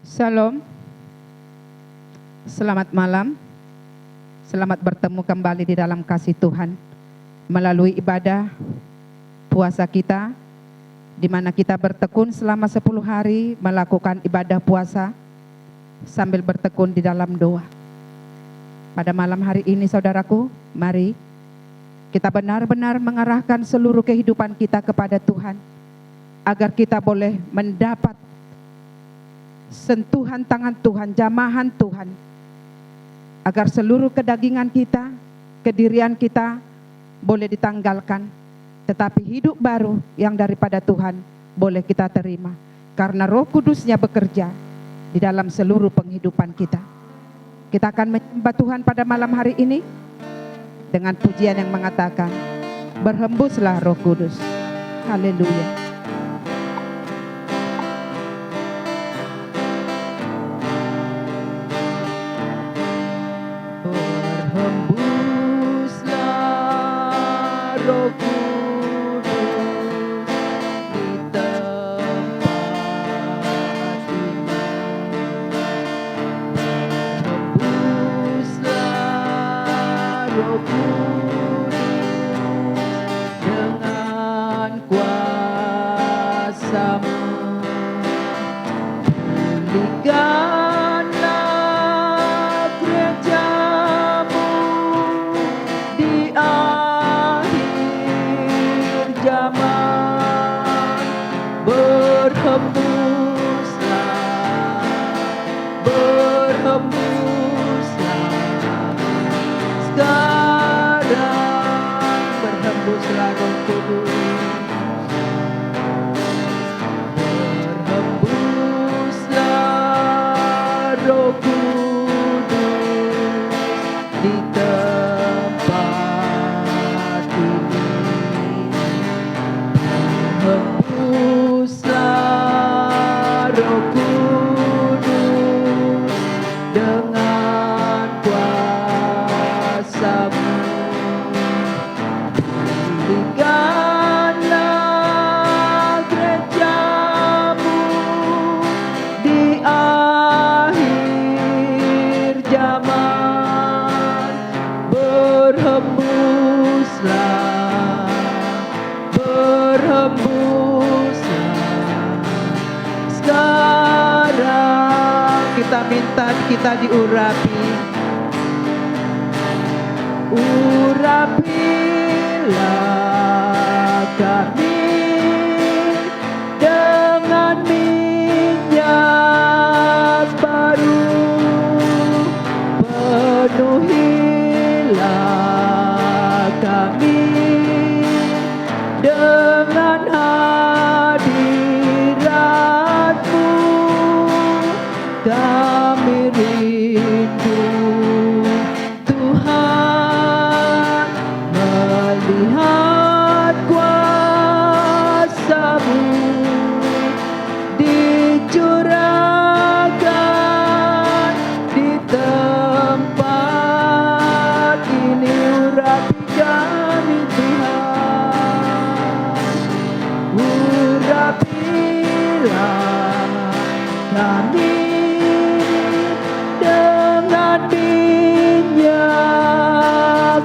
Shalom, selamat malam, selamat bertemu kembali di dalam kasih Tuhan melalui ibadah puasa kita, di mana kita bertekun selama 10 hari melakukan ibadah puasa sambil bertekun di dalam doa. Pada malam hari ini saudaraku, mari kita benar-benar mengarahkan seluruh kehidupan kita kepada Tuhan, agar kita boleh mendapat sentuhan tangan Tuhan, jamahan Tuhan, agar seluruh kedagingan kita, kedirian kita boleh ditanggalkan, tetapi hidup baru yang daripada Tuhan boleh kita terima, karena Roh Kudusnya bekerja di dalam seluruh penghidupan kita. Kita akan menyembah Tuhan pada malam hari ini dengan pujian yang mengatakan, berhembuslah Roh Kudus. Haleluya. Roh Kudus di tempat ini, hembuslah Roh Kudus dengan kuasa-Mu, pulihkanlah gereja-Mu di zaman, berhembuslah, sekarang, berhembuslah Roh Kudus, berhembuslah Roh Kudus di tempat ini. Hembuslah Roh Kudus dengan kuasa-Mu, pulihkanlah gereja-Mu di akhir zaman, berhembuslah, sekarang kita minta kita diurapi, urapilah kami dengan minyak baru, penuhilah kami dengan hadirat-Mu, kami rindu Tuhan melihat kuasa-Mu dicurahkan di tempat ini. Urapi kami Tuhan, urapilah kami dengan minyak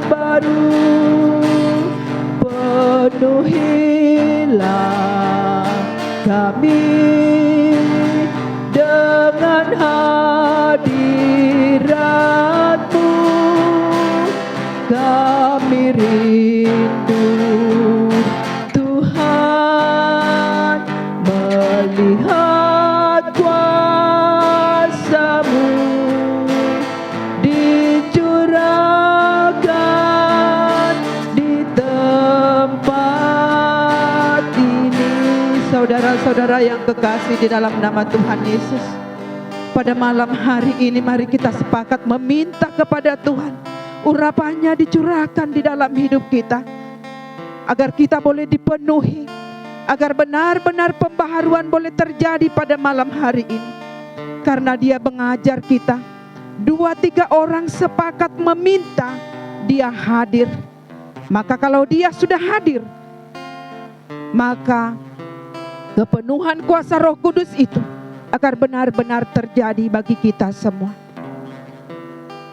baru, penuhilah kami dengan hadirat-Mu, kami rindu Tuhan melihat kuasa-Mu dicurahkan di tempat ini. Saudara-saudara yang kekasih di dalam nama Tuhan Yesus, pada malam hari ini mari kita sepakat meminta kepada Tuhan, urapannya dicurahkan di dalam hidup kita, agar kita boleh dipenuhi, agar benar-benar pembaharuan boleh terjadi pada malam hari ini. Karena Dia mengajar kita, 2-3 orang sepakat meminta, Dia hadir. Maka kalau Dia sudah hadir, maka kepenuhan kuasa Roh Kudus itu agar benar-benar terjadi bagi kita semua.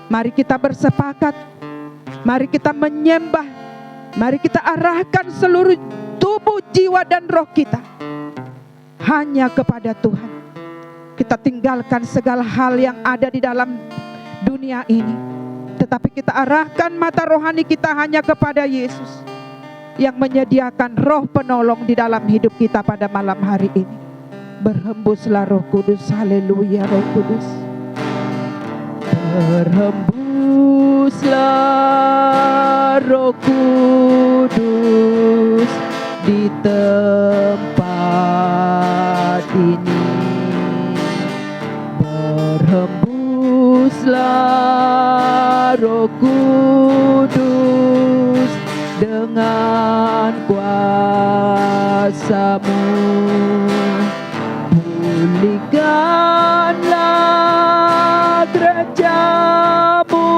Mari kita bersepakat, mari kita menyembah, mari kita arahkan seluruh tubuh, jiwa dan roh kita hanya kepada Tuhan. Kita tinggalkan segala hal yang ada di dalam dunia ini, tetapi kita arahkan mata rohani kita hanya kepada Yesus yang menyediakan roh penolong di dalam hidup kita pada malam hari ini. Berhembuslah Roh Kudus, haleluya Roh Kudus. Berhembuslah Roh Kudus di tempat ini. Berhembuslah Roh Kudus dengan kuasa-Mu. Pulihkanlah gereja-Mu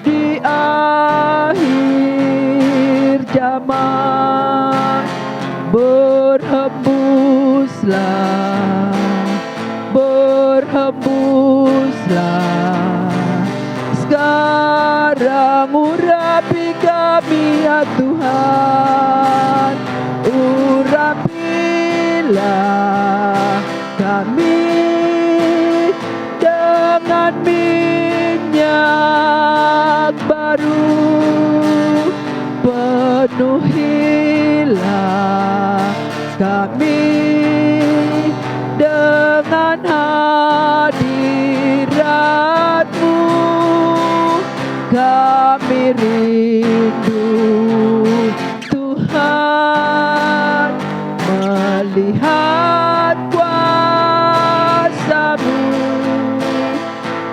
di akhir zaman. Berhembuslah, berhembuslah. Sekarang urapi kami ya Tuhan, urapilah kami dengan minyak baru. Penuhilah kami dengan hadirat-Mu. Kami rindu Tuhan melihat kuasa-Mu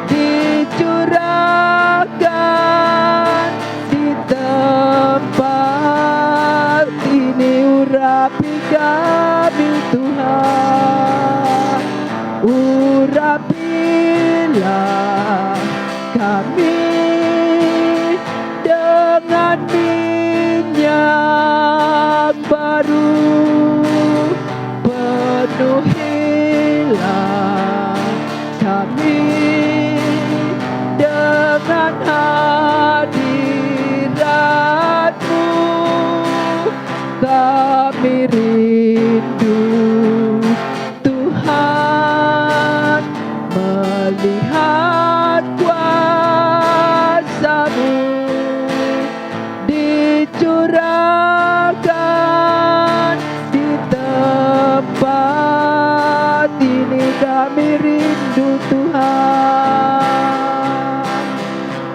dicurahkan di tempat ini. Urapi kami Tuhan, urapilah kami dengan minyak baru. Penuhilah kami dengan hadirat-Mu. Kami rindu Tuhan melihat kuasa-Mu dicurahkan di tempat ini. Kami rindu Tuhan,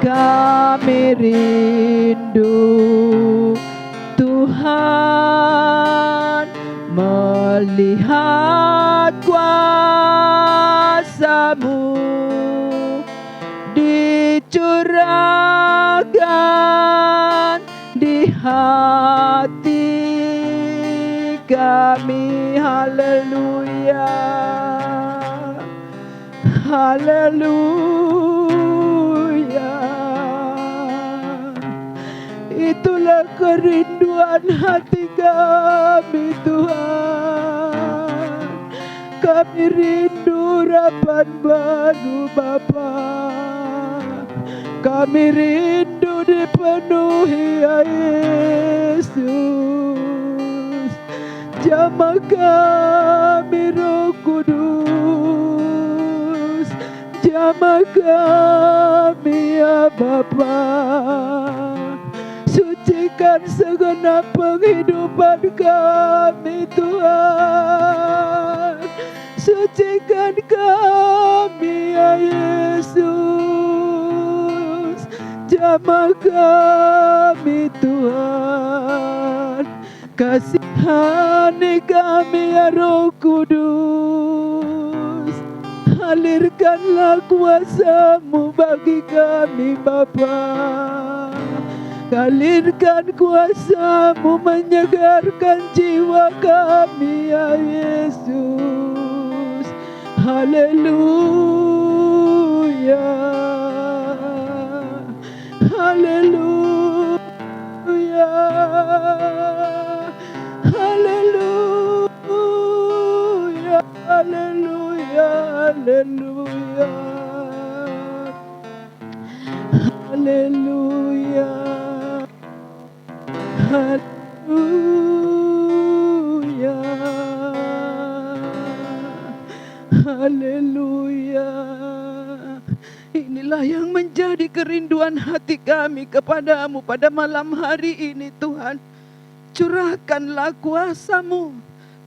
kami rindu Tuhan melihat kuasa-Mu dicurahkan di hati kami. Haleluya, haleluya. Itulah kerinduan hati kami Tuhan. Kami rindu harapan baru Bapa. Kami rindu dipenuhi ya Yesus. Jamah kami Roh Kudus, jamah kami ya Bapa. Sucikan segenap penghidupan kami Tuhan. Sucikan kami ya Yesus. Jamah kami Tuhan. Kasihani kami ya Roh Kudus. Alirkanlah kuasa-Mu bagi kami Bapa. Alirkan kuasa-Mu menyegarkan jiwa kami ya Yesus. Haleluya, haleluya, haleluya, haleluya. Haleluya. Haleluya. Haleluya. Haleluya. Inilah yang menjadi kerinduan hati kami kepadamu pada malam hari ini, Tuhan. Curahkanlah kuasa-Mu,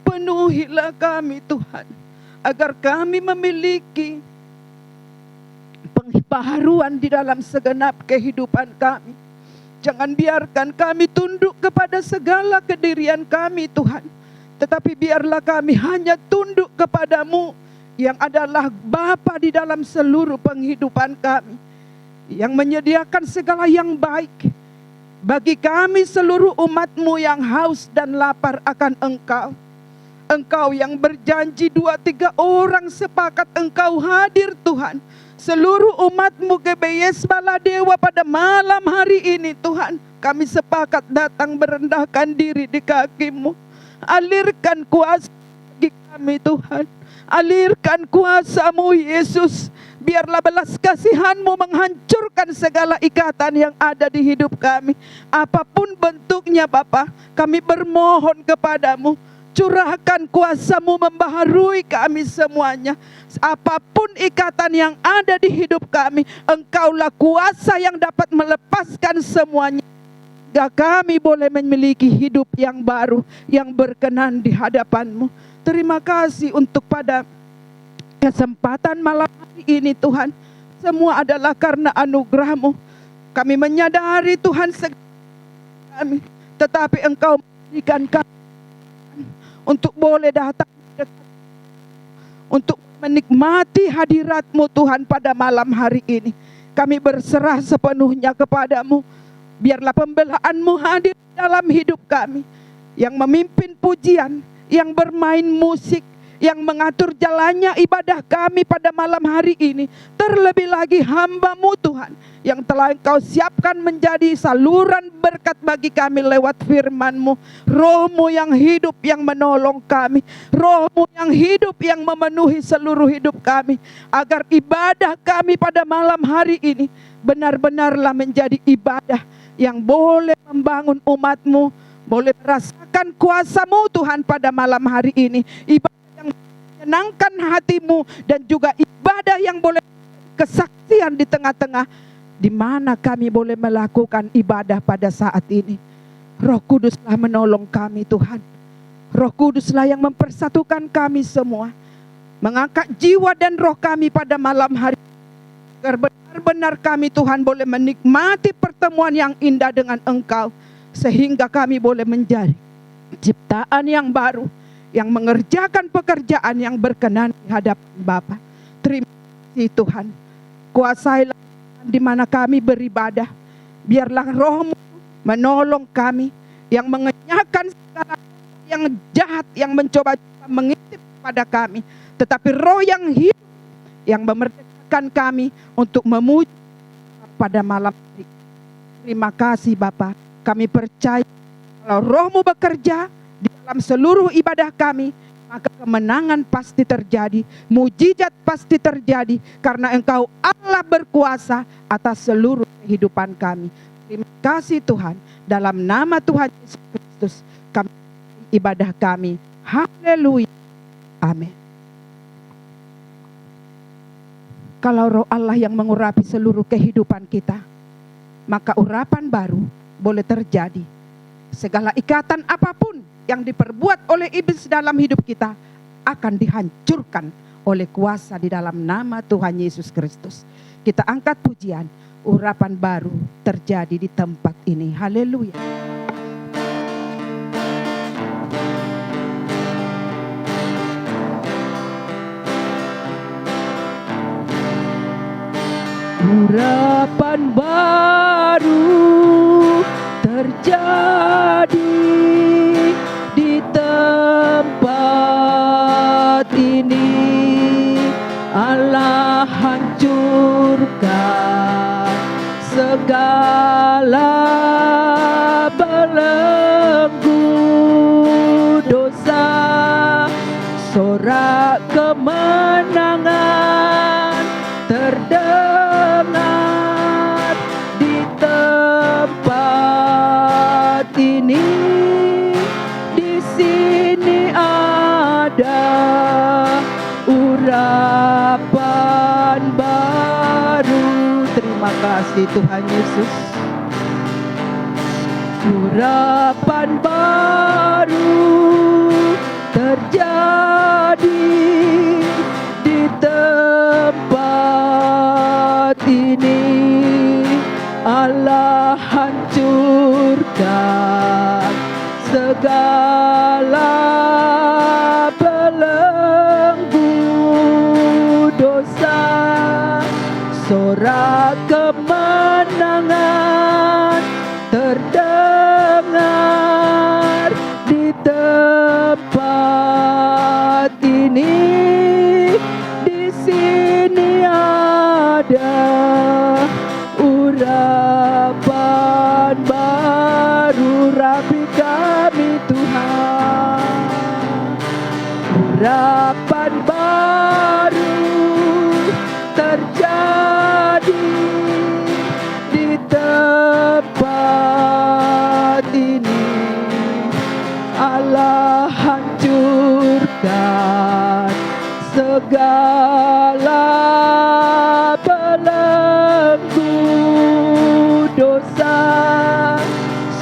penuhilah kami, Tuhan, agar kami memiliki pengbaharuan di dalam segenap kehidupan kami. Jangan biarkan kami tunduk kepada segala kedirian kami, Tuhan, tetapi biarlah kami hanya tunduk kepadamu yang adalah Bapa di dalam seluruh penghidupan kami, yang menyediakan segala yang baik bagi kami seluruh umat-Mu yang haus dan lapar akan Engkau. Engkau yang berjanji 2-3 orang sepakat Engkau hadir, Tuhan. Seluruh umat-Mu GBS Baladewa pada malam hari ini, Tuhan, kami sepakat datang merendahkan diri di kaki-Mu. Alirkan kuasa bagi kami, Tuhan. Alirkan kuasa-Mu, Yesus. Biarlah belas kasihan-Mu menghancurkan segala ikatan yang ada di hidup kami. Apapun bentuknya, Bapa, kami bermohon kepadamu. Curahkan kuasa-Mu membaharui kami semuanya. Apapun ikatan yang ada di hidup kami, Engkaulah kuasa yang dapat melepaskan semuanya. Sehingga kami boleh memiliki hidup yang baru, yang berkenan di hadapan-Mu. Terima kasih untuk pada kesempatan malam hari ini, Tuhan. Semua adalah karena anugerah-Mu. Kami menyadari, Tuhan, kami, tetapi Engkau memberikan kami untuk boleh datang untuk menikmati hadirat-Mu, Tuhan, pada malam hari ini. Kami berserah sepenuhnya kepadamu. Biarlah pembelaan-Mu hadir dalam hidup kami, yang memimpin pujian, yang bermain musik, yang mengatur jalannya ibadah kami pada malam hari ini. Terlebih lagi hamba-Mu, Tuhan, yang telah Engkau siapkan menjadi saluran berkat bagi kami lewat firman-Mu. Roh-Mu yang hidup yang menolong kami, Roh-Mu yang hidup yang memenuhi seluruh hidup kami, agar ibadah kami pada malam hari ini benar-benarlah menjadi ibadah yang boleh membangun umat-Mu, boleh merasakan kuasa-Mu, Tuhan, pada malam hari ini. Ibadah yang menyenangkan hati-Mu, dan juga ibadah yang boleh kesaksian di tengah-tengah di mana kami boleh melakukan ibadah pada saat ini. Roh Kuduslah menolong kami, Tuhan. Roh Kuduslah yang mempersatukan kami semua, mengangkat jiwa dan roh kami pada malam hari, agar benar-benar kami, Tuhan, boleh menikmati pertemuan yang indah dengan Engkau, sehingga kami boleh menjadi ciptaan yang baru, yang mengerjakan pekerjaan yang berkenan di hadapan Bapa. Terima kasih, Tuhan. Kuasailah di mana kami beribadah. Biarlah Roh-Mu menolong kami, yang mengenyahkan segala yang jahat yang mencoba mengintip pada kami, tetapi Roh yang hidup yang memerdekakan kami untuk memuji pada malam hari. Terima kasih, Bapa. Kami percaya kalau Roh-Mu bekerja di dalam seluruh ibadah kami, maka kemenangan pasti terjadi, mujizat pasti terjadi, karena Engkau Allah berkuasa atas seluruh kehidupan kami. Terima kasih, Tuhan. Dalam nama Tuhan Yesus Kristus kami ibadah kami. Haleluya. Amin. Kalau Roh Allah yang mengurapi seluruh kehidupan kita, maka urapan baru boleh terjadi. Segala ikatan apapun yang diperbuat oleh iblis dalam hidup kita akan dihancurkan oleh kuasa di dalam nama Tuhan Yesus Kristus. Kita angkat pujian, urapan baru terjadi di tempat ini. Haleluya. Urapan baru terjadi di tempat ini. Allah hancurkan segala belenggu dosa, sorak kemenangan sini ada urapan baru. Terima kasih Tuhan Yesus. Urapan baru terjadi di tempat ini. Allah hancurkan segala belenggu dosa. Sorak kemenangan terdengar di tempat ini. Di sini ada urapan baru, Rabi kami Tuhan. Urapan baru terjadi di tempat ini. Allah hancurkan segala belenggu dosa.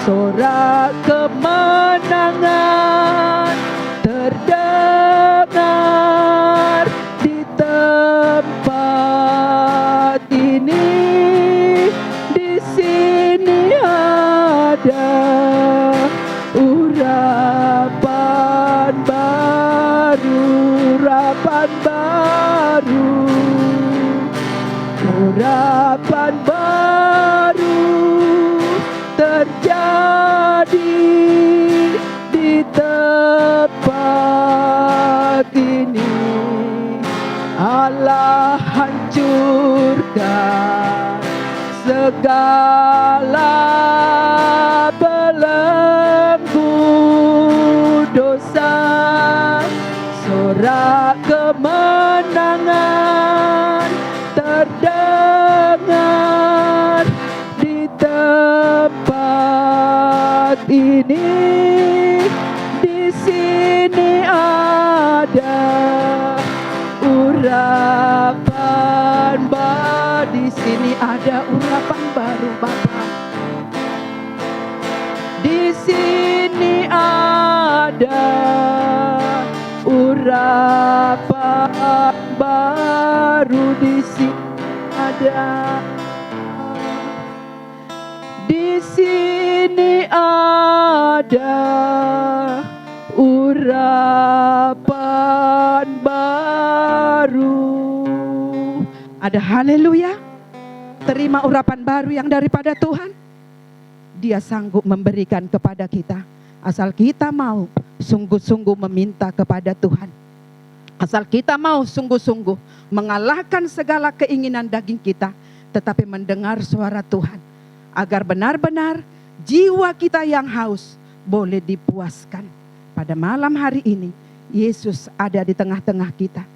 Sorak kemenangan terdengar di tempat ini. Di sini ada urapan baru, urapan baru, urapan baru terjadi di tempat ini. Allah hancurkan segala belenggu dosa. Sorak kemenangan terdengar di tempat ini. Di sini ada urapan baru. Di sini ada urapan baru, Bapa. Di sini ada urapan baru. Di sini ada. Di sini ada urapan baru. Ada haleluya. Terima urapan baru yang daripada Tuhan. Dia sanggup memberikan kepada kita, asal kita mau sungguh-sungguh meminta kepada Tuhan. Asal kita mau sungguh-sungguh mengalahkan segala keinginan daging kita, tetapi mendengar suara Tuhan, agar benar-benar jiwa kita yang haus boleh dipuaskan. Pada malam hari ini, Yesus ada di tengah-tengah kita.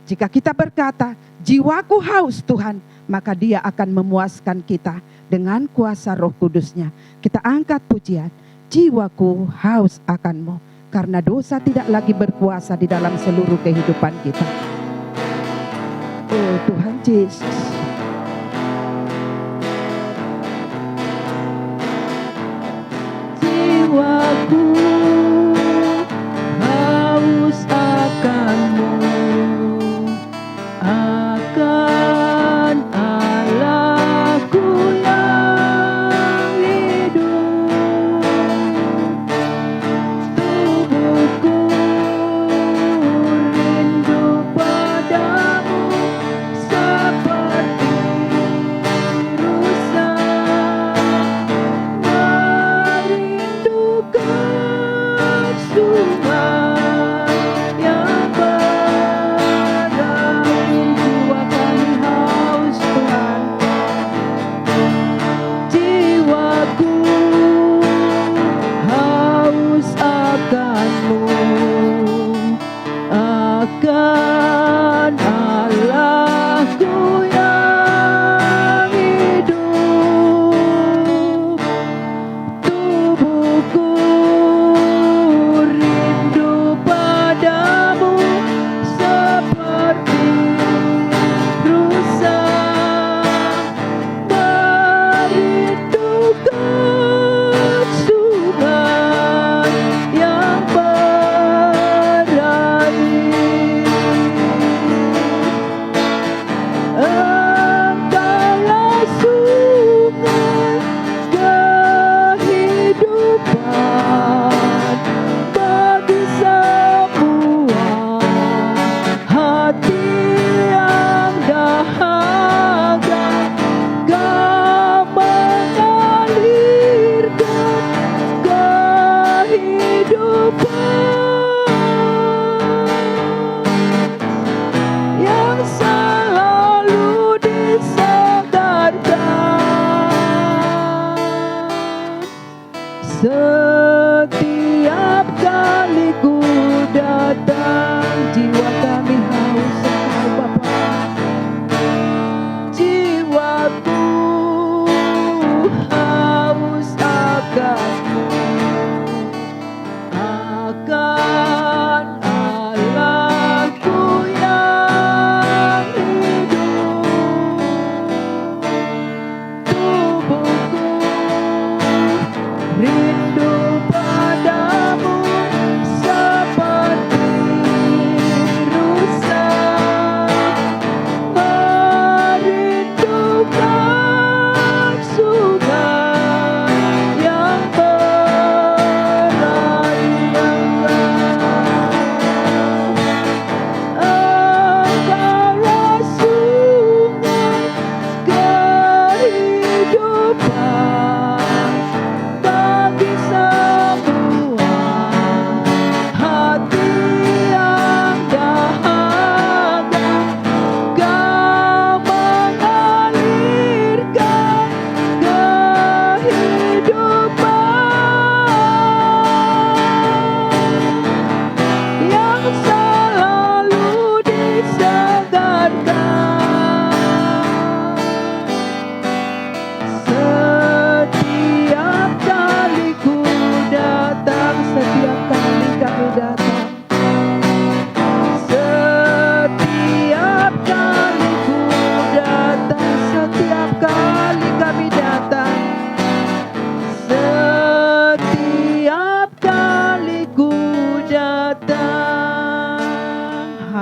Jika kita berkata, jiwaku haus Tuhan, maka Dia akan memuaskan kita dengan kuasa Roh Kudus-Nya. Kita angkat pujian, jiwaku haus akan-Mu, karena dosa tidak lagi berkuasa di dalam seluruh kehidupan kita. Oh Tuhan Yesus. Jiwaku haus akan-Mu, akan Allah-Ku yang hidup. Tubuhku rindu padamu seperti rusa merindukan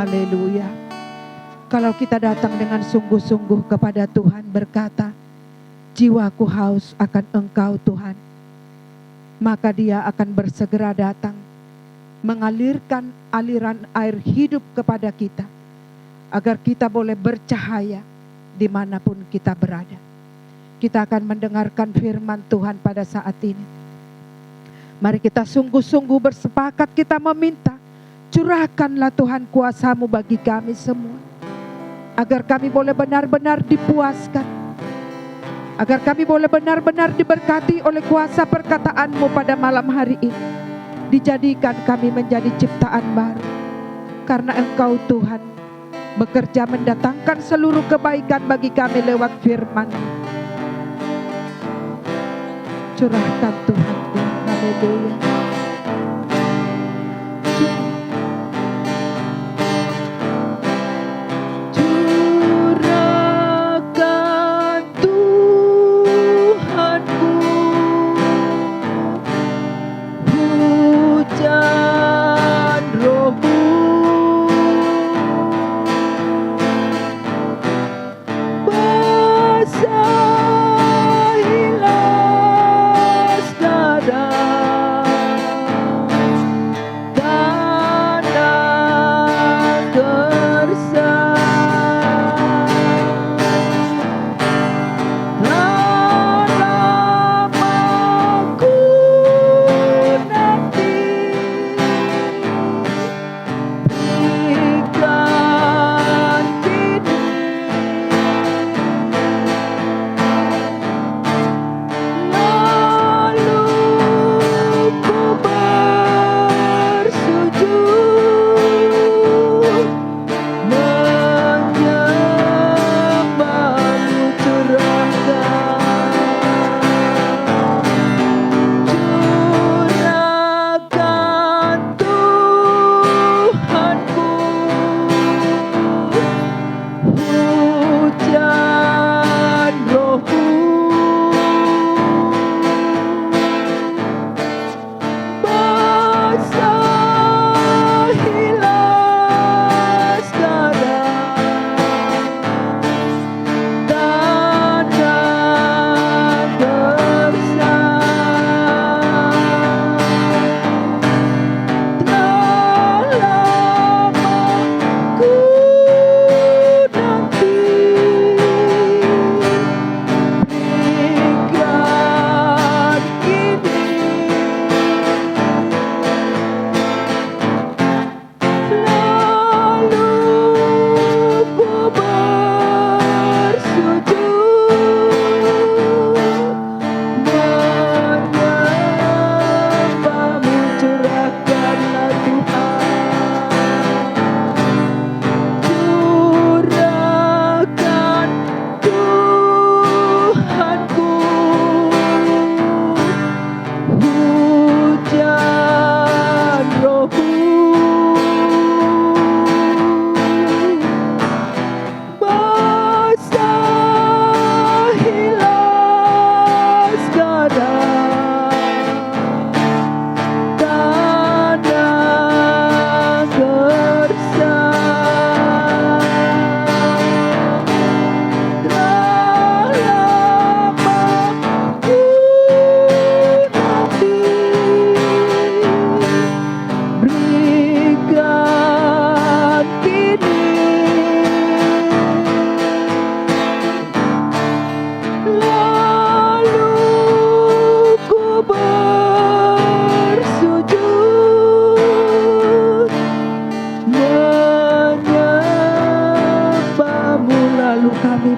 Haleluya. Kalau kita datang dengan sungguh-sungguh kepada Tuhan, berkata, jiwaku haus akan Engkau Tuhan, maka Dia akan bersegera datang, mengalirkan aliran air hidup kepada kita, agar kita boleh bercahaya dimanapun kita berada. Kita akan mendengarkan firman Tuhan pada saat ini. Mari kita sungguh-sungguh bersepakat, kita meminta, curahkanlah Tuhan kuasa-Mu bagi kami semua, agar kami boleh benar-benar dipuaskan, agar kami boleh benar-benar diberkati oleh kuasa perkataan-Mu pada malam hari ini. Dijadikan kami menjadi ciptaan baru, karena Engkau Tuhan bekerja mendatangkan seluruh kebaikan bagi kami lewat firman-Mu. Curahkan Tuhan, haleluya.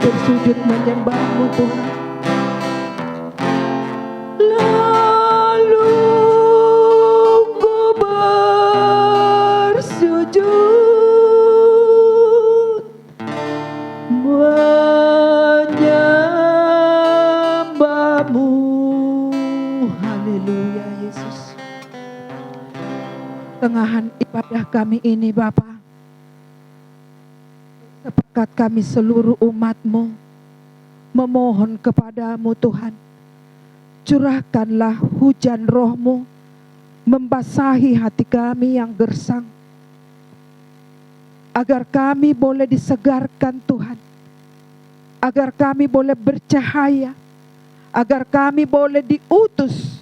bersujud menyembah-Mu Tuhan. Lalu ku bersujud menyembah-Mu. Haleluya Yesus. Tengahan ibadah kami ini Bapa, sepakat kami seluruh umat-Mu memohon kepada-Mu Tuhan, curahkanlah hujan Roh-Mu membasahi hati kami yang gersang. agar kami boleh disegarkan Tuhan, agar kami boleh bercahaya, agar kami boleh diutus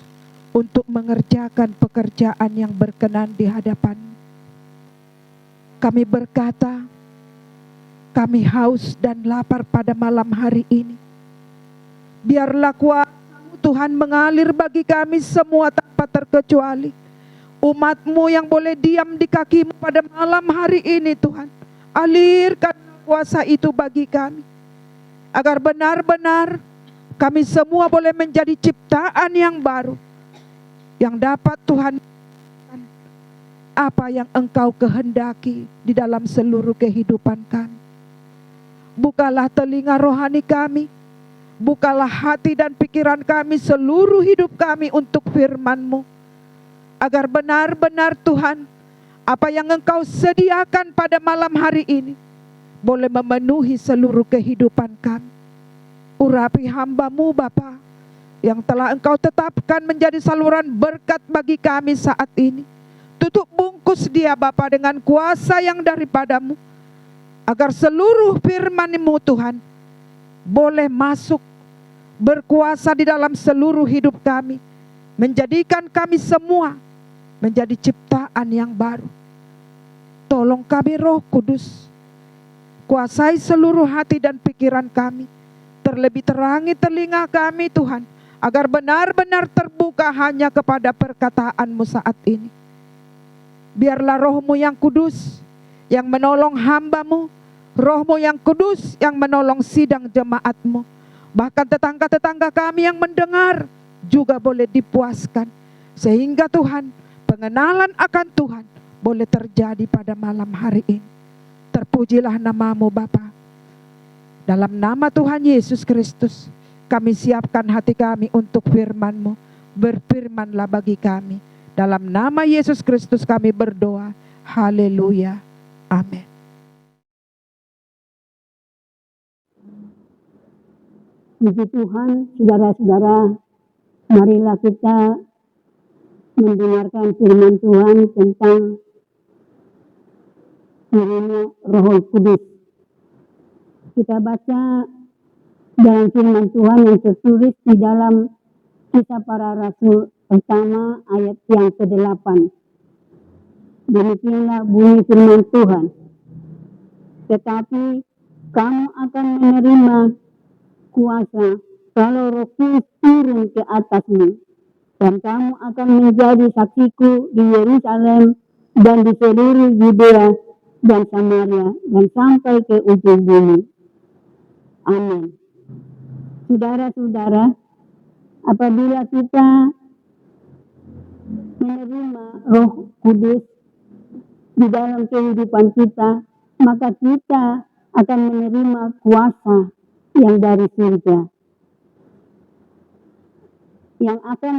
untuk mengerjakan pekerjaan yang berkenan di hadapan. Kami berkata, kami haus dan lapar pada malam hari ini. Biarlah kuasa-Mu Tuhan mengalir bagi kami semua tanpa terkecuali. Umat-Mu yang boleh diam di kaki-Mu pada malam hari ini Tuhan, alirkan kuasa itu bagi kami, agar benar-benar kami semua boleh menjadi ciptaan yang baru, yang dapat Tuhan apa yang Engkau kehendaki di dalam seluruh kehidupan kami. Bukalah telinga rohani kami, bukalah hati dan pikiran kami, seluruh hidup kami untuk firman-Mu, agar benar-benar Tuhan, apa yang Engkau sediakan pada malam hari ini boleh memenuhi seluruh kehidupan kami. Urapi hamba-Mu Bapa, yang telah Engkau tetapkan menjadi saluran berkat bagi kami saat ini. Tutup bungkus dia Bapa dengan kuasa yang daripada-Mu, agar seluruh firman-Mu Tuhan boleh masuk berkuasa di dalam seluruh hidup kami, menjadikan kami semua menjadi ciptaan yang baru. Tolong kami Roh Kudus, kuasai seluruh hati dan pikiran kami, terlebih terangi telinga kami Tuhan, agar benar-benar terbuka hanya kepada perkataan-Mu saat ini. Biarlah Roh-Mu yang kudus yang menolong hamba-Mu, Roh-Mu yang kudus yang menolong sidang jemaat-Mu. Bahkan tetangga-tetangga kami yang mendengar juga boleh dipuaskan, sehingga Tuhan, pengenalan akan Tuhan boleh terjadi pada malam hari ini. Terpujilah nama-Mu Bapa. Dalam nama Tuhan Yesus Kristus, kami siapkan hati kami untuk firman-Mu. Berfirmanlah bagi kami. Dalam nama Yesus Kristus kami berdoa. Haleluya. Amin. Puji Tuhan, saudara-saudara, marilah kita mendengarkan firman Tuhan tentang turunnya Roh Kudus. Kita baca dalam firman Tuhan yang tertulis di dalam Kisah Para Rasul pertama ayat yang ke-8. Demikianlah bunyi firman Tuhan. Tetapi kamu akan menerima kuasa kalau Roh Kudus turun ke atasmu, dan kamu akan menjadi saksiku di Yerusalem dan di seluruh Yudea dan Samaria dan sampai ke ujung bumi. Amin. Saudara-saudara, apabila kita menerima Roh Kudus di dalam kehidupan kita, maka kita akan menerima kuasa yang dari surga, yang akan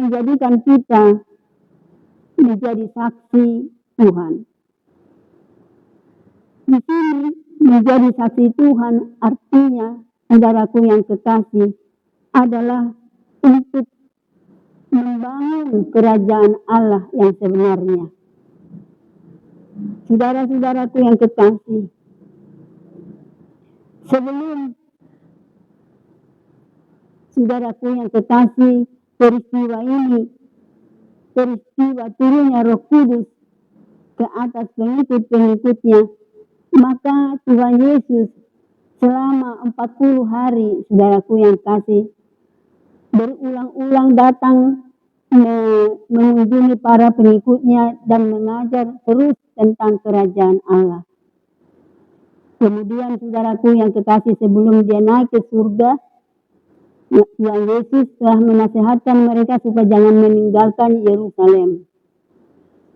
menjadikan kita menjadi saksi Tuhan. Di sini menjadi saksi Tuhan artinya, saudaraku yang kekasih, adalah untuk membangun kerajaan Allah yang sebenarnya. Saudara-saudaraku yang kekasih, sebelum saudaraku yang kekasih peristiwa ini, peristiwa turunnya Roh Kudus ke atas pengikut-pengikutnya, maka Tuhan Yesus selama 40 hari, saudaraku yang kasih, berulang-ulang datang mengunjungi para pengikutnya dan mengajar terus tentang kerajaan Allah. Kemudian saudaraku yang kekasih, sebelum dia naik ke surga, Tuhan Yesus telah menasihatkan mereka supaya jangan meninggalkan Yerusalem,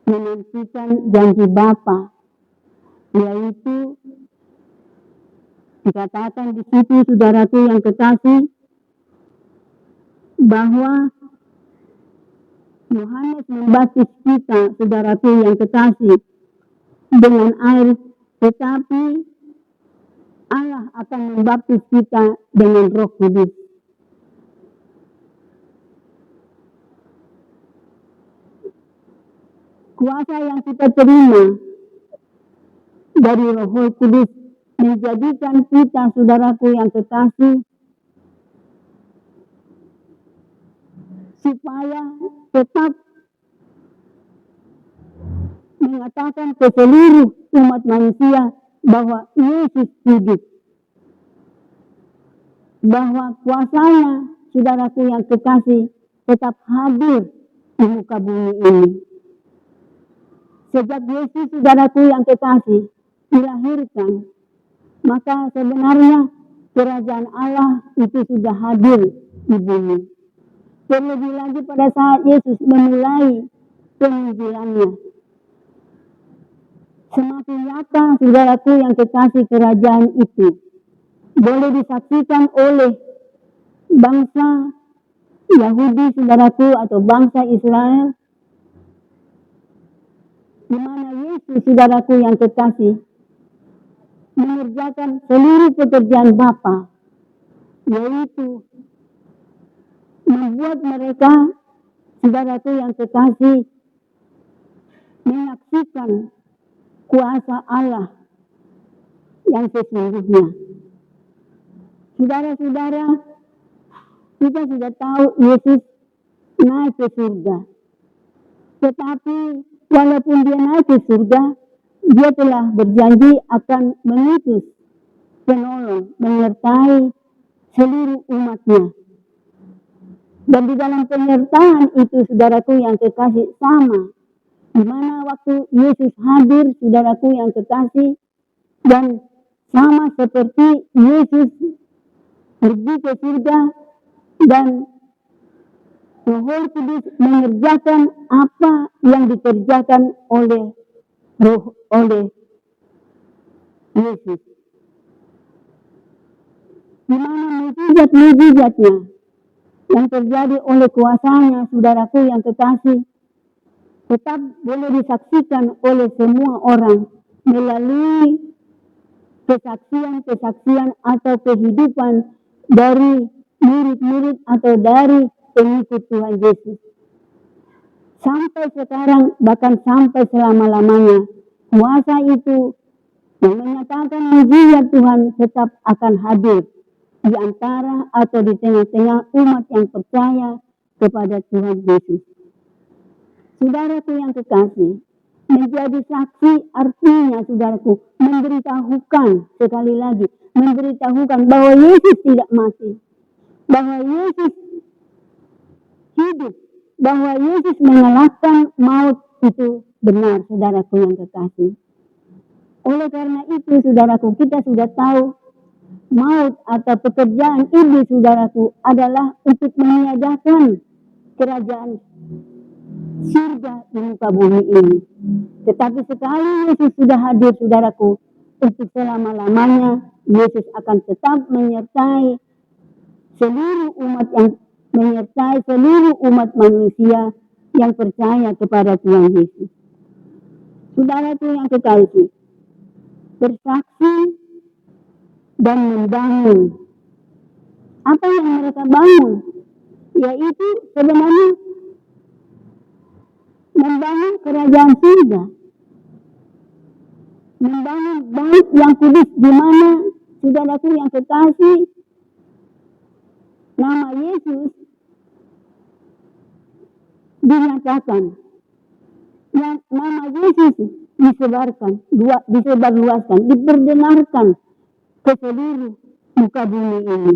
menantikan janji Bapa, yaitu dikatakan di situ, saudaraku yang kekasih, bahwa Yohanes membaptis kita, saudaraku yang kekasih, dengan air, tetapi Allah akan membaptis kita dengan Roh Kudus. Kuasa yang kita terima dari Roh Kudus menjadikan kita, saudaraku yang kekasih, supaya tetap mengatakan ke seluruh umat manusia bahwa Yesus hidup, bahwa kuasanya, saudaraku yang kekasih, tetap hadir di muka bumi ini. Sejak Yesus, saudaraku yang kekasih, dilahirkan, maka sebenarnya kerajaan Allah itu sudah hadir di bumi. Terlebih lagi pada saat Yesus memulai penginjilannya, semakin nyata, saudaraku yang kekasih, kerajaan itu boleh disaksikan oleh bangsa Yahudi, saudaraku, atau bangsa Israel, di mana Yesus, saudaraku yang kekasih, mengerjakan seluruh pekerjaan Bapa, yaitu membuat mereka, saudaraku yang kekasih, menyaksikan kuasa Allah yang sesungguhnya. Saudara-saudara, kita sudah tahu Yesus naik ke surga. Tetapi walaupun dia naik ke surga, dia telah berjanji akan mengutus penolong menyertai seluruh umatnya. Dan di dalam penyertaan itu, saudaraku yang kekasih, sama. Di mana waktu Yesus hadir, saudaraku yang kekasih, dan sama seperti Yesus pergi ke surga dan Roh Kudus mengerjakan apa yang dikerjakan oleh Yesus. Di mana mujizat-mujizatnya yang terjadi oleh kuasanya, saudaraku yang kekasih, tetap boleh disaksikan oleh semua orang melalui kesaksian-kesaksian atau kehidupan dari murid-murid atau dari pengikut Tuhan Yesus. Sampai sekarang, bahkan sampai selama-lamanya, kuasa itu yang menyatakan mujizat Tuhan tetap akan hadir di antara atau di tengah-tengah umat yang percaya kepada Tuhan Yesus. Saudaraku yang kekasih, menjadi saksi artinya, saudaraku, memberitahukan, sekali lagi, memberitahukan bahwa Yesus tidak mati, bahwa Yesus hidup, bahwa Yesus mengalahkan maut, itu benar, saudaraku yang kekasih. Oleh karena itu, saudaraku, kita sudah tahu maut atau pekerjaan iblis, saudaraku, adalah untuk meniadakan kerajaan surga di muka bumi ini. Tetapi sekali Yesus sudah hadir, saudaraku, untuk selama-lamanya, Yesus akan tetap menyertai seluruh umat manusia yang percaya kepada Tuhan Yesus. Saudaraku yang kekasih, bersaksi dan membangun. Apa yang mereka bangun? Yaitu sebenarnya membangun kerajaan surga, membangun bait yang kudus, di mana, saudaraku yang kekasih, nama Yesus dinyatakan, yang nama Yesus disebarluaskan, diperdengarkan ke seluruh muka bumi ini.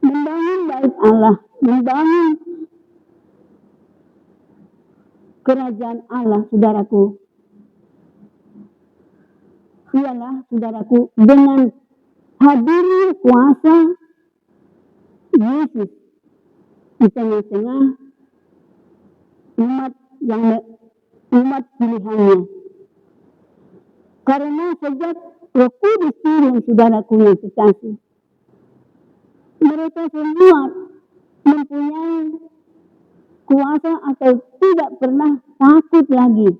Membangun bait Allah, membangun kerajaan Allah, saudaraku, ialah, saudaraku, dengan hadirnya kuasa Yesus di tengah-tengah umat pilihannya. Karena sejak Roh Kudus turun, saudaraku yang kekasih, mereka semua mempunyai kuasa atau tidak pernah takut lagi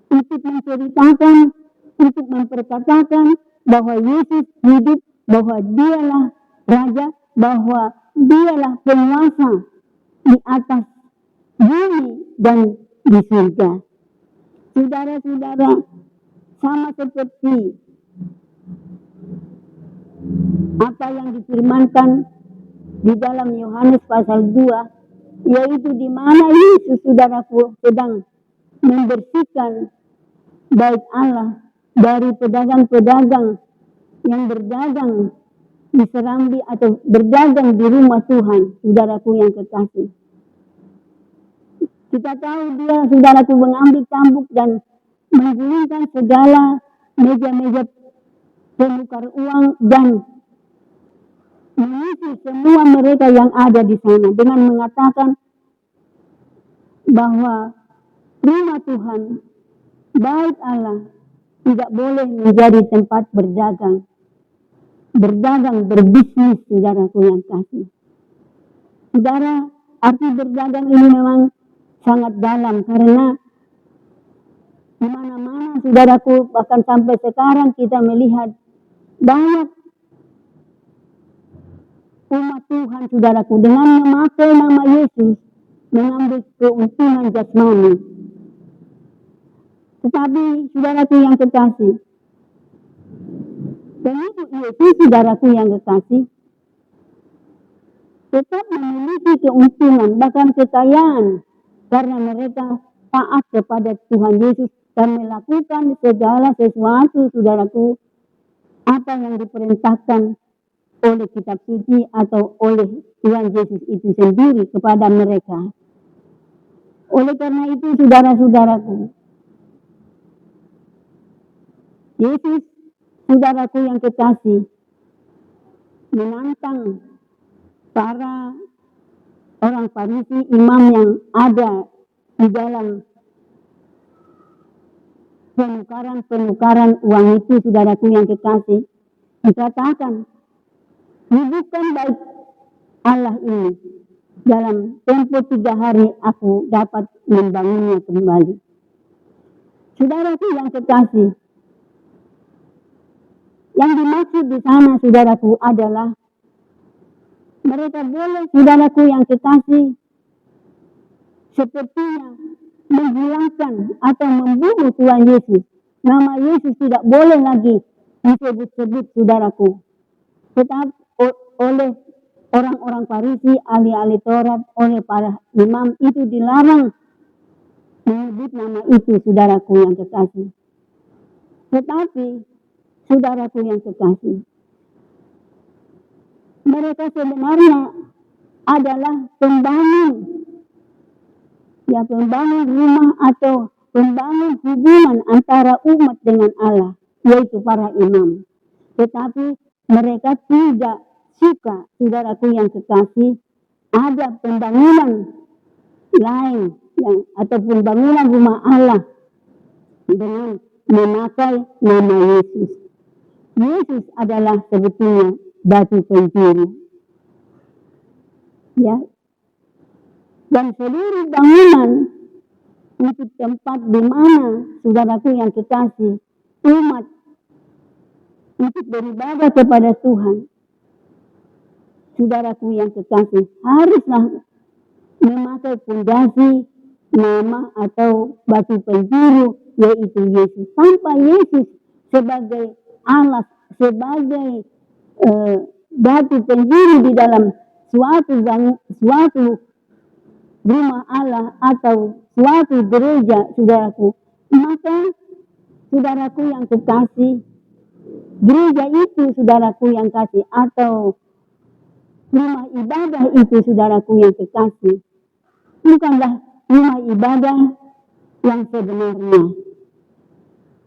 untuk menceritakan, untuk memperkatakan bahwa Yesus hidup, bahwa dialah Raja, bahwa dialah penguasa di atas bumi dan di surga. Saudara-saudara, sama seperti apa yang difirmankan di dalam Yohanes pasal 2, yaitu di mana Yesus, saudaraku, sedang membersihkan bait Allah dari pedagang-pedagang yang berdagang di serambi atau berdagang di rumah Tuhan, saudaraku yang kekasih. Kita tahu dia, saudaraku, mengambil cambuk dan menggulingkan segala meja-meja penukar uang dan mengisi semua mereka yang ada di sana dengan mengatakan bahwa rumah Tuhan, bait Allah, tidak boleh menjadi tempat berdagang, berbisnis, saudaraku yang kasih. Saudara, arti berdagang ini memang sangat dalam, karena di mana-mana, saudaraku, bahkan sampai sekarang kita melihat banyak umat Tuhan, saudaraku, dengan memakai nama Yesus mengambil keuntungan jasmani. Tetapi, saudaraku yang kekasih, pengikut Yesus, saudaraku yang kekasih, tetap memiliki keuntungan, bahkan kekayaan, karena mereka taat kepada Tuhan Yesus dan melakukan segala sesuatu, saudaraku, apa yang diperintahkan oleh kitab suci atau oleh Tuhan Yesus itu sendiri kepada mereka. Oleh karena itu, saudara-saudaraku, Yesus, saudaraku yang kekasih, menantang para orang Farisi, imam yang ada di dalam penukaran uang itu, saudaraku yang kekasih, dikatakan, hidupkan bait Allah ini, dalam tempo 3 hari aku dapat membangunnya kembali. Saudaraku yang kekasih, yang dimaksud di sana, saudaraku, adalah mereka boleh, saudaraku yang kekasih, sepertinya menghilangkan atau membunuh Tuhan Yesus. Nama Yesus tidak boleh lagi disebut-sebut, saudaraku. Tetapi oleh orang-orang Farisi, ahli-ahli Taurat, oleh para imam itu dilarang menyebut nama itu, saudaraku yang kekasih. Tetapi, saudaraku yang kekasih, mereka sebenarnya adalah pembangun rumah atau pembangun hubungan antara umat dengan Allah, yaitu para imam. Tetapi mereka tidak suka, saudaraku yang kekasih, ada pembangunan lain atau pembangunan rumah Allah dengan memakai nama Yesus. Yesus adalah sebetulnya batu penjuru. Ya. Dan seluruh bangunan itu tempat di mana, saudaraku yang kekasih, umat untuk beribadah kepada Tuhan, saudaraku yang kekasih, haruslah memakai fondasi nama atau batu penjuru, yaitu Yesus. Tanpa Yesus sebagai alas, sebagai batu penjuru di dalam suatu rumah Allah atau suatu gereja, saudaraku, maka saudaraku yang kekasih, gereja itu, saudaraku yang kasih, atau rumah ibadah itu, saudaraku yang kekasih, bukanlah rumah ibadah yang sebenarnya.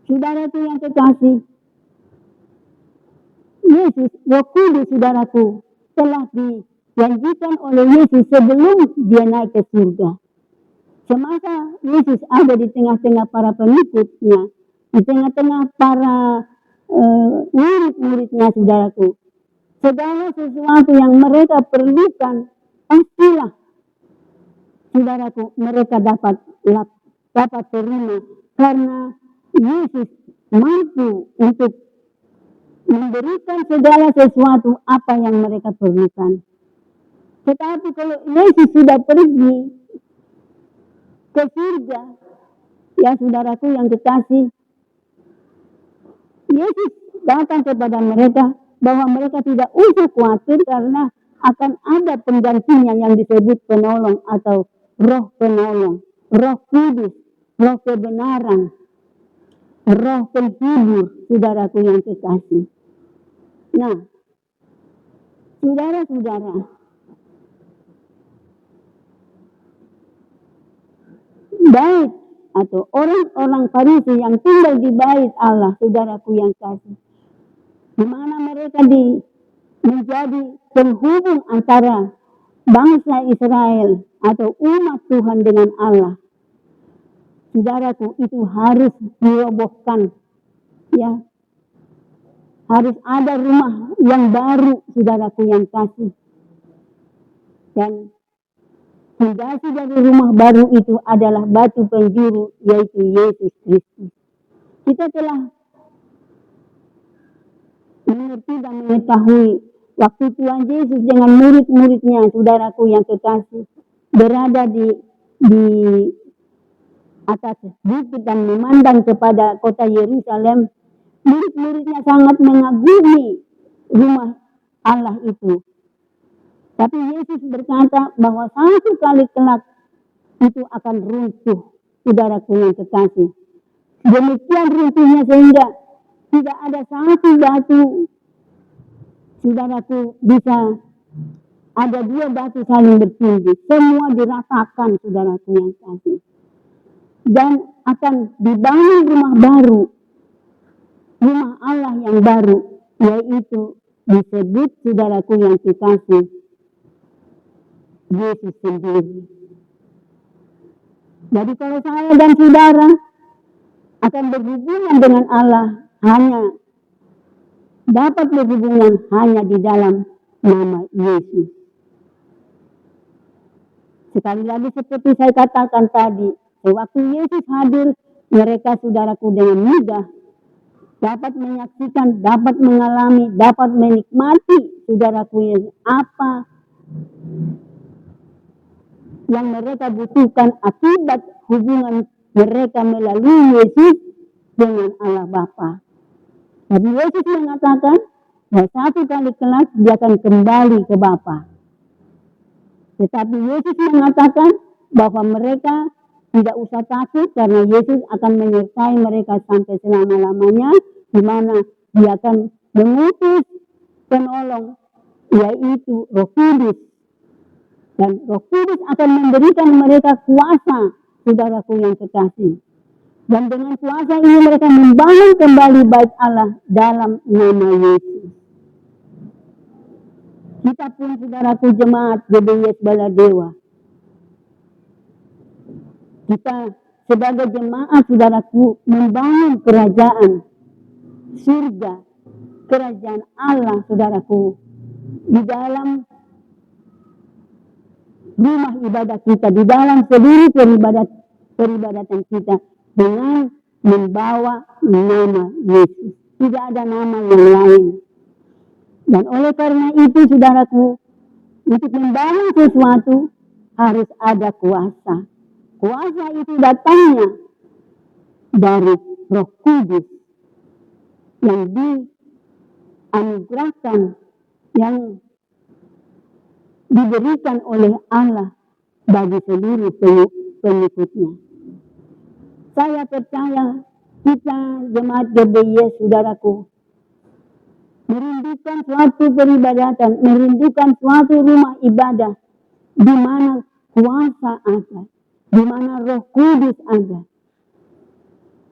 Saudaraku yang kekasih, Yesus, Roh Kudus, saudaraku, telah dijanjikan oleh Yesus sebelum dia naik ke surga. Semasa Yesus ada di tengah-tengah para pengikutnya, di tengah-tengah para murid-muridnya, saudaraku, segala sesuatu yang mereka perlukan, pastilah, saudaraku, mereka dapat terima, karena Yesus mampu untuk memberikan segala sesuatu apa yang mereka perlukan. Tetapi kalau Yesus sudah pergi ke surga, Ya saudaraku yang kekasih, Yesus datang kepada mereka bahwa mereka tidak usah khawatir karena akan ada penggantinya yang disebut penolong atau roh penolong, roh kudus, roh kebenaran, roh penghibur, saudaraku yang kekasih. Nah, saudara-saudara, bait atau orang-orang Farisi yang tinggal di bait Allah, saudaraku yang kasih, di mana mereka menjadi penghubung antara bangsa Israel atau umat Tuhan dengan Allah. Saudaraku, itu harus dirobohkan, ya. Harus ada rumah yang baru, saudaraku yang kasih. Dan fondasi dari rumah baru itu adalah batu penjuru, yaitu Yesus Kristus. Kita telah mengerti dan mengetahui waktu Tuhan Yesus dengan murid-muridnya, saudaraku yang kekasih, berada di atas bukit dan memandang kepada kota Yerusalem. Murid-muridnya sangat mengagumi rumah Allah itu. Tapi Yesus berkata bahwa satu kali kelak itu akan runtuh, saudaraku yang kekasih. Demikian runtuhnya sehingga tidak ada satu batu, saudaraku, bisa ada dua batu saling bertindih. Semua diratakan, saudaraku yang kasih. Dan akan dibangun rumah baru, rumah Allah yang baru, yaitu disebut, saudaraku yang kekasih, Yesus sendiri. Jadi kalau saya dan saudara akan berhubungan dengan Allah, hanya dapat berhubungan hanya di dalam nama Yesus. Sekali lagi seperti saya katakan tadi, waktu Yesus hadir, mereka, saudaraku, dengan mudah dapat menyaksikan, dapat mengalami, dapat menikmati, saudaraku, apa yang mereka butuhkan akibat hubungan mereka melalui Yesus dengan Allah Bapa. Tapi Yesus mengatakan bahwa satu kali kelak dia akan kembali ke Bapa. Tetapi Yesus mengatakan bahwa mereka tidak usah takut karena Yesus akan menyertai mereka sampai selama-lamanya, di mana dia akan mengutus penolong, yaitu Roh Kudus. Dan Roh Kudus akan memberikan mereka kuasa, saudaraku yang kekasih. Dan dengan kuasa ini mereka membangun kembali bait Allah dalam nama Yesus. Kita pun, saudaraku, jemaat GBIS Baladewa, kita sebagai jemaat, saudaraku, membangun kerajaan surga, kerajaan Allah, saudaraku, di dalam rumah ibadah kita, di dalam seluruh peribadatan kita, dengan membawa nama Yesus. Tidak ada nama yang lain. Dan oleh karena itu, saudaraku, untuk membangun sesuatu harus ada kuasa. Kuasa itu datangnya dari Roh Kudus yang dianugerahkan, yang diberikan oleh Allah bagi seluruh pengikutnya. Saya percaya kita, jemaat GBIS, saudaraku, merindukan suatu peribadatan, merindukan suatu rumah ibadah di mana kuasa ada, di mana Roh Kudus ada.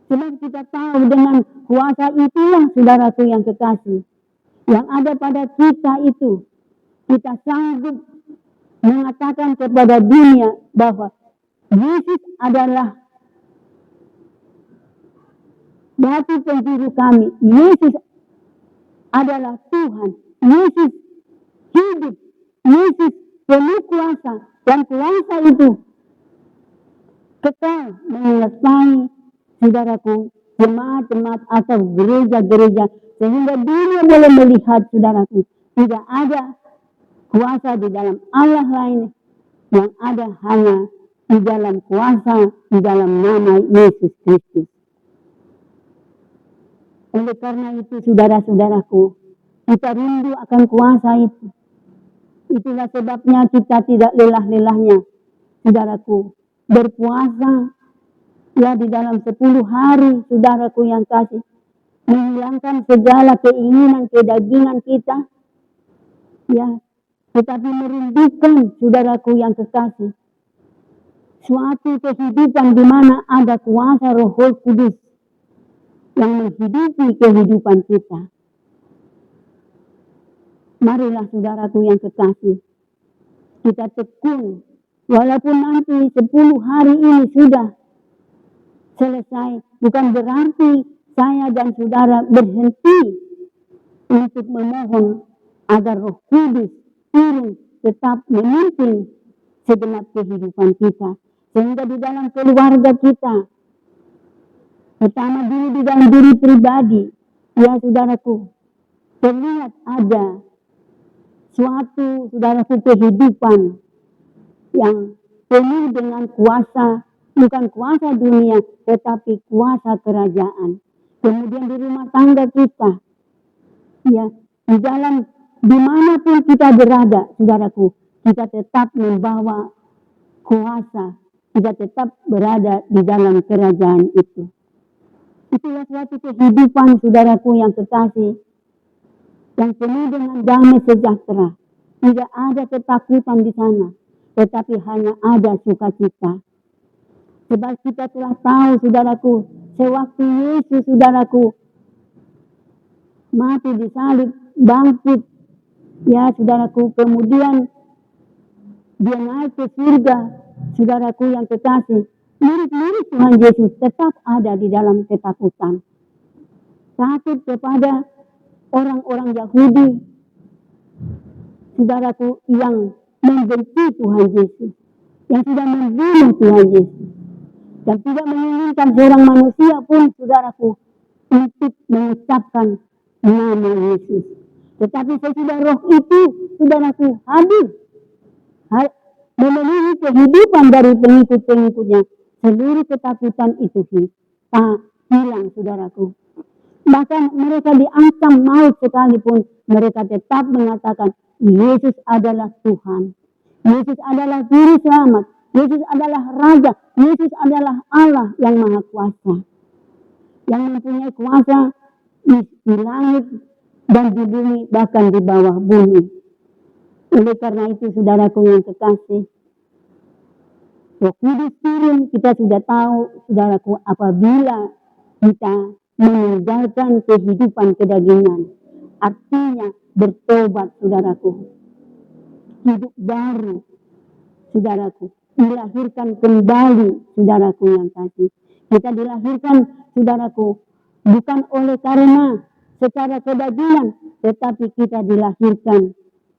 Sebab kita tahu dengan kuasa itulah, saudaraku yang kekasih, yang ada pada kita itu, kita sanggup mengatakan kepada dunia bahwa Yesus adalah batu penjuru kami. Yesus adalah Tuhan. Yesus hidup. Yesus penuh kuasa. Dan kuasa itu kekal menyertai, saudaraku, jemaat-jemaat atau gereja-gereja. Sehingga dunia boleh melihat, saudaraku, tidak ada kuasa di dalam Allah lain, yang ada hanya di dalam kuasa, di dalam nama Yesus Kristus. Oleh karena itu saudara-saudaraku, kita rindu akan kuasa itu. Itulah sebabnya kita tidak lelah-lelahnya, saudaraku, berpuasa ya di dalam 10 hari, saudaraku yang kasih, menghilangkan segala keinginan kedagingan kita, ya, tetapi merindukan, saudaraku yang kekasih, suatu kehidupan di mana ada kuasa Roh Kudus yang menghidupi kehidupan kita. Marilah saudaraku yang kekasih, kita tekun, walaupun nanti 10 hari ini sudah selesai, bukan berarti saya dan saudara berhenti untuk memohon agar Roh Kudus turun tetap memimpin segenap kehidupan kita. Sehingga di dalam keluarga kita, pertama dulu di dalam diri pribadi, ya saudaraku, terlihat ada suatu, saudaraku, kehidupan yang penuh dengan kuasa, bukan kuasa dunia, tetapi kuasa kerajaan. Kemudian di rumah tangga kita, ya, di dalam dimanapun kita berada, saudaraku, kita tetap membawa kuasa, kita tetap berada di dalam kerajaan itu. Itulah suatu kehidupan, saudaraku yang kekasih, yang penuh dengan damai sejahtera. Tidak ada ketakutan di sana, tetapi hanya ada sukacita. Sebab kita telah tahu, saudaraku, sewaktu Yesus, saudaraku, mati disalib, bangkit, ya saudaraku, kemudian dia naik ke surga, saudaraku yang kekasih, murid-murid Tuhan Yesus tetap ada di dalam ketakutan. Takut kepada orang-orang Yahudi, saudaraku, yang membenci Tuhan Yesus, yang sudah membunuh Tuhan Yesus, dan tidak menginginkan seorang manusia pun, saudaraku, untuk mengucapkan nama Yesus. Tetapi sesudah Roh itu, saudaraku, hadir, memenuhi kehidupan dari pengikut-pengikutnya, seluruh ketakutan itu hilang, saudaraku. Bahkan mereka diancam maut sekalipun, mereka tetap mengatakan Yesus adalah Tuhan, Yesus adalah Juru Selamat, Yesus adalah Raja, Yesus adalah Allah yang Maha Kuasa, yang mempunyai kuasa di langit dan di bumi, bahkan di bawah bumi. Oleh karena itu, saudaraku yang kekasih, Roh Kudus turun, kita sudah tahu, saudaraku, apabila kita meninggalkan kehidupan kedagingan, artinya bertobat, saudaraku, hidup baru, saudaraku, dilahirkan kembali, saudaraku yang kasih. Kita dilahirkan, saudaraku, bukan oleh karena secara kedagingan, tetapi kita dilahirkan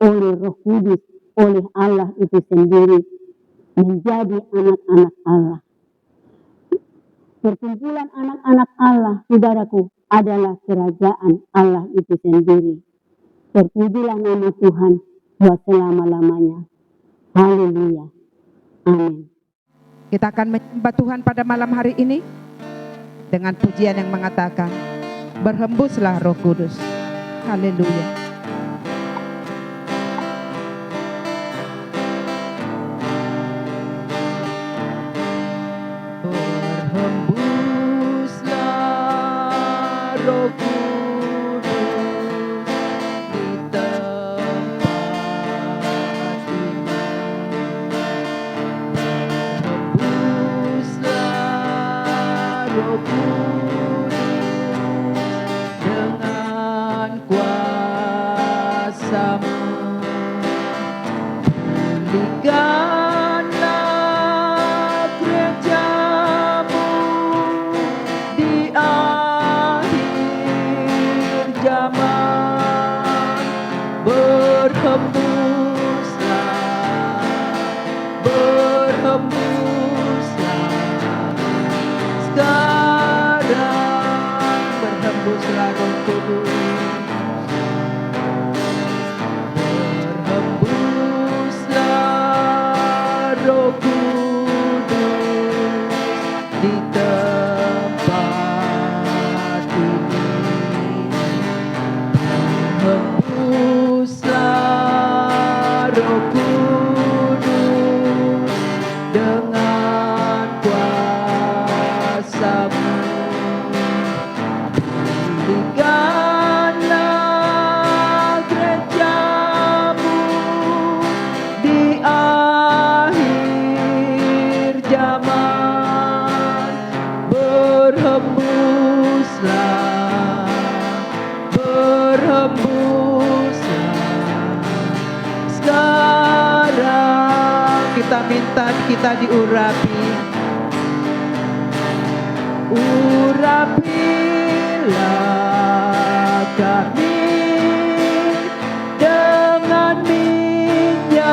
oleh Roh Kudus, oleh Allah itu sendiri, menjadi anak-anak Allah. Perkumpulan anak-anak Allah, saudaraku, adalah kerajaan Allah itu sendiri. Terpujilah nama Tuhan buat selama-lamanya. Haleluya. Amin. Kita akan menyembah Tuhan pada malam hari ini dengan pujian yang mengatakan, berhembuslah Roh Kudus. Haleluya. Roh Kudus di tempat ini, hembuslah Roh Kudus dengan kuasa-Mu, pulihkanlah gereja-Mu di zaman, berhembuslah, sekarang, berhembuslah Roh Kudus, berhembuslah Roh Kudus kita diurapi. Urapilah kami dengan minyak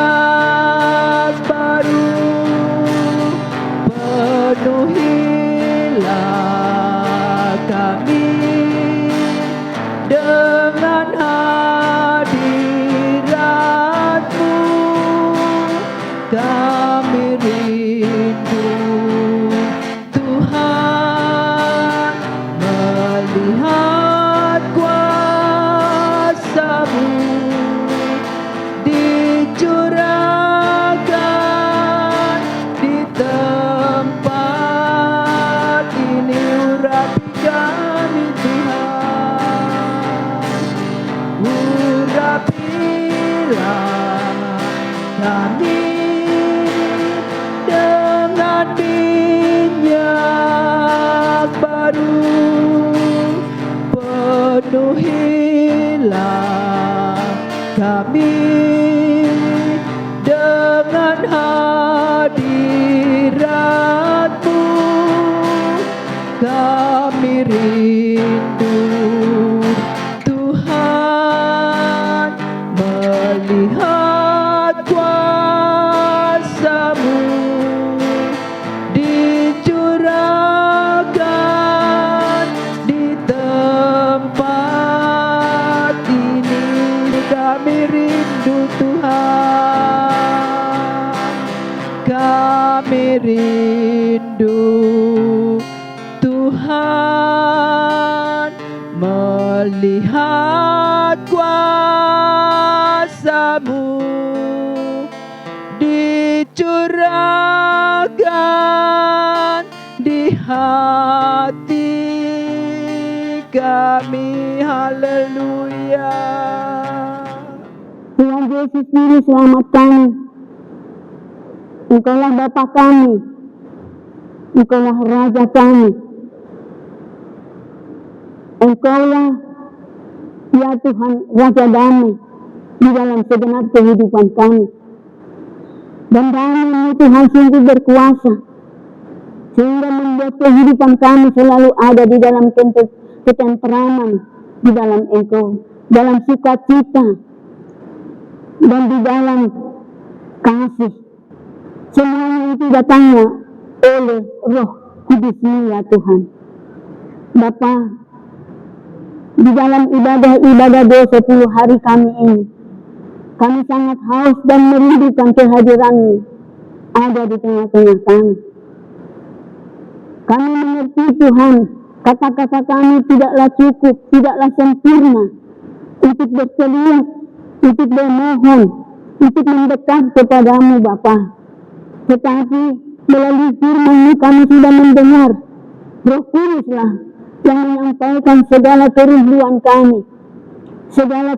baru, penuhilah kami dengan hadirat-Mu. Kami rindu Tuhan melihat kuasa-Mu dicurahkan di tempat ini. Urapi kami Tuhan, urapilah kami dengan minyak baru, penuhilah kami dengan hadirat-Mu. Kami rindu Tuhan melihat kuasa-Mu dicurahkan di tempat ini. Kami rindu Tuhan, kami rindu Tuhan melihat kuasa-Mu dicurahkan di hati kami. Haleluya. Tuhan Yesus Juru Selamat kami, Engkaulah Bapa kami, Engkaulah Raja kami, Engkaulah ya Tuhan Raja damai di dalam segenap kehidupan kami. Dan damai Tuhan sungguh berkuasa, sehingga membuat kehidupan kami selalu ada di dalam ketenteraman, di dalam Engkau, dalam sukacita, dan di dalam kasih. Semuanya itu datangnya oleh Roh Kudus-Mu ya Tuhan. Bapa, di dalam ibadah 20 hari kami ini, kami sangat haus dan merindukan kehadiran-Mu ada di tengah-tengah kami. Kami mengerti Tuhan, kata-kata kami tidaklah cukup, tidaklah sempurna untuk berteriak, untuk bermohon, untuk mendekat kepada-Mu Bapa. Tetapi melalui firman-Mu kami sudah mendengar, Roh Kuduslah yang menyampaikan segala kerinduan kami, segala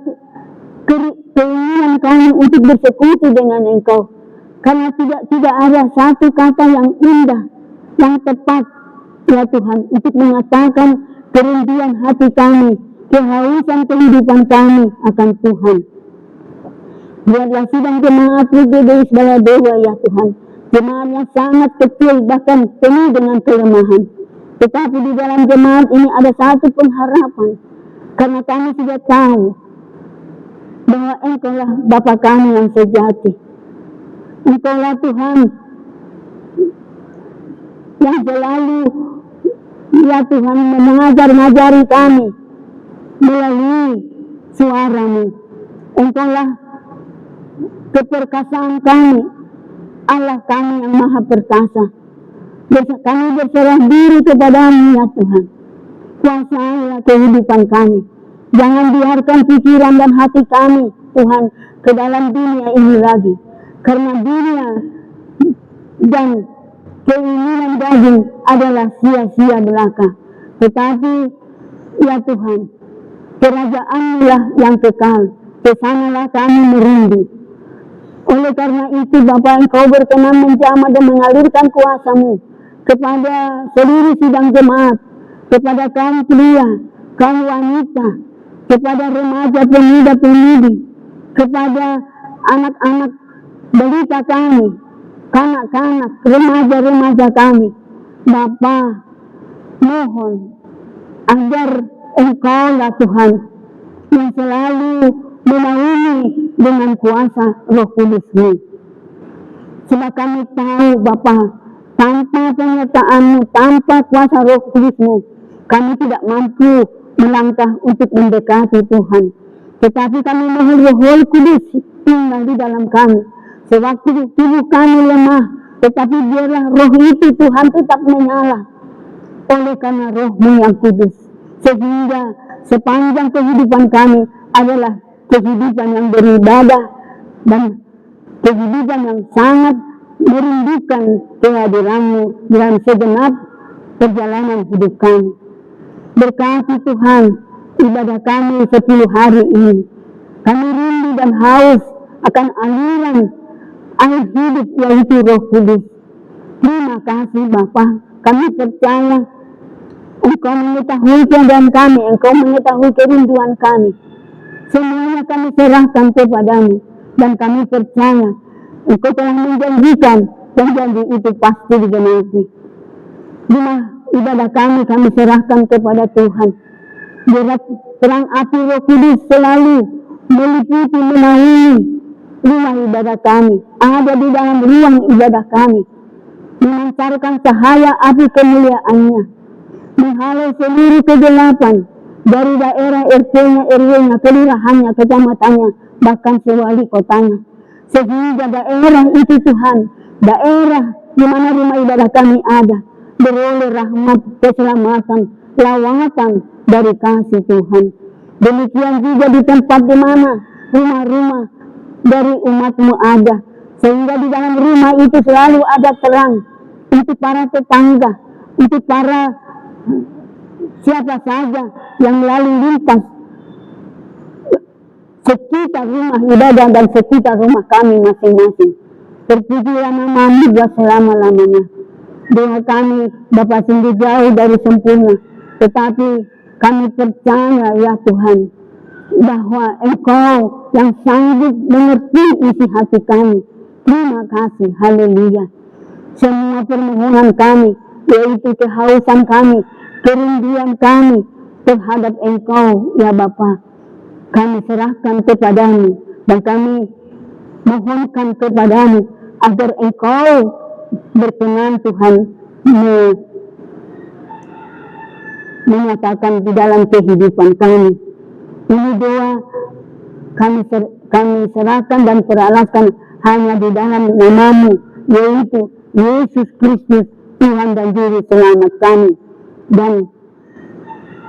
keinginan kami untuk bersekutu dengan Engkau. Karena tidak ada satu kata yang indah, yang tepat ya Tuhan untuk mengatakan kerinduan hati kami, kehausan kehidupan kami akan Tuhan. Biarlah sidang jemaat PGBI Baladewa ya Tuhan, jemaat yang sangat kecil bahkan penuh dengan kelemahan. Tetapi di dalam jemaat ini ada satu pengharapan, karena kami sudah tahu bahwa Engkaulah Bapa kami yang sejati. Engkaulah Tuhan yang selalu ya Tuhan mengajari kami melalui suara-Mu. Engkaulah keperkasaan kami, Allah kami yang maha perkasa. Kami berserah diri kepada-Mu ya Tuhan. Kuasailah kehidupan kami. Jangan biarkan pikiran dan hati kami Tuhan ke dalam dunia ini lagi. Karena dunia dan keinginan daging adalah sia-sia belaka. Tetapi ya Tuhan, kerajaan-Mu-lah yang kekal. Kesanalah kami merindu. Oleh karena itu Bapa, Engkau berkenan menjamah dan mengalirkan kuasa-Mu kepada seluruh sidang jemaat, kepada kaum pria, kaum wanita, kepada remaja, pemuda-pemudi, kepada anak-anak balita kami, kanak-kanak, remaja-remaja kami. Bapa, mohon agar Engkau lah Tuhan yang selalu menaungi dengan kuasa Roh Kudus-Mu. Sebab kami tahu Bapa, tanpa penyertaan-Mu, tanpa kuasa Roh Kudus-Mu, kami tidak mampu melangkah untuk mendekati Tuhan. Tetapi kami mohon Roh Kudus tinggal di dalam kami. Sewaktu tubuh kami lemah, tetapi biarlah roh itu Tuhan tetap menyala oleh karena Roh-Mu yang kudus. Sehingga sepanjang kehidupan kami adalah kehidupan yang beribadah dan kehidupan yang sangat merindukan kehadiran-Mu dalam segenap perjalanan hidup kami. Berkati Tuhan ibadah kami 10 hari ini. Kami rindu dan haus akan aliran air hidup yaitu Roh Kudus. Terima kasih Bapa, kami percaya Engkau mengetahui keadaan kami, Engkau mengetahui kerinduan kami. Semuanya kami serahkan kepadamu dan kami percaya Engkau telah menjanjikan dan janji itu pasti digenapi. Rumah ibadah kami serahkan kepada Tuhan. Biar terang api Roh Kudus selalu meliputi menaungi rumah ibadah kami, ada di dalam ruang ibadah kami, memancarkan cahaya api kemuliaan-Nya, menghalau seluruh kegelapan dari daerah RT-nya, RW-nya, kelurahannya, kecamatannya, bahkan sewali kotanya. Sehingga daerah itu Tuhan, daerah di mana rumah ibadah kami ada, beroleh rahmat, keselamatan, lawatan dari kasih Tuhan. Demikian juga di tempat di mana rumah-rumah dari umat-Mu ada, sehingga di dalam rumah itu selalu ada terang untuk para tetangga, untuk para siapa saja yang lalu lintas sekitar rumah ibadah dan sekitar rumah kami masing-masing. Terpujilah nama-Mu selama-lamanya. Doa kami Bapa sungguh jauh dari sempurna, tetapi kami percaya ya Tuhan bahwa Engkau yang sanggup mengerti isi hati kami. Terima kasih, haleluya. Semua permohonan kami, yaitu kehausan kami, kerinduan kami terhadap Engkau ya Bapa, kami serahkan kepadamu dan kami mohonkan kepadamu agar Engkau berkenan Tuhan menyatakan di dalam kehidupan kami. Ini doa kami serahkan dan peralaskan hanya di dalam nama-Mu, yaitu Yesus Kristus, Tuhan dan Juru Selamat kami. Dan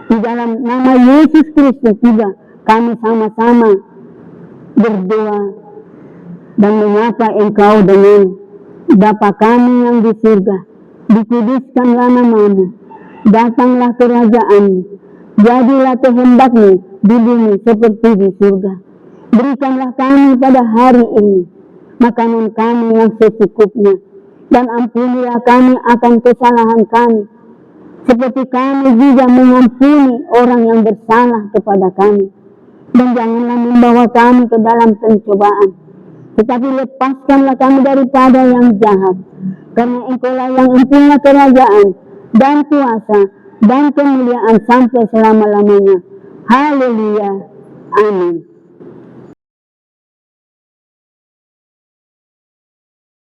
di dalam nama Yesus Kristus juga kami sama-sama berdoa dan menyapa Engkau dengan Bapa kami yang di surga, dikuduskanlah nama-Mu, datanglah kerajaan-Mu, jadilah kehendak-Mu di bumi seperti di surga. Berikanlah kami pada hari ini makanan kami yang secukupnya, dan ampunilah kami akan kesalahan kami, seperti kami juga mengampuni orang yang bersalah kepada kami. Dan janganlah membawa kami ke dalam pencobaan, tetapi lepaskanlah kami daripada yang jahat. Karena Engkau-lah yang mempunyai kerajaan dan kuasa dan kemuliaan sampai selama-lamanya. Haleluya. Amin.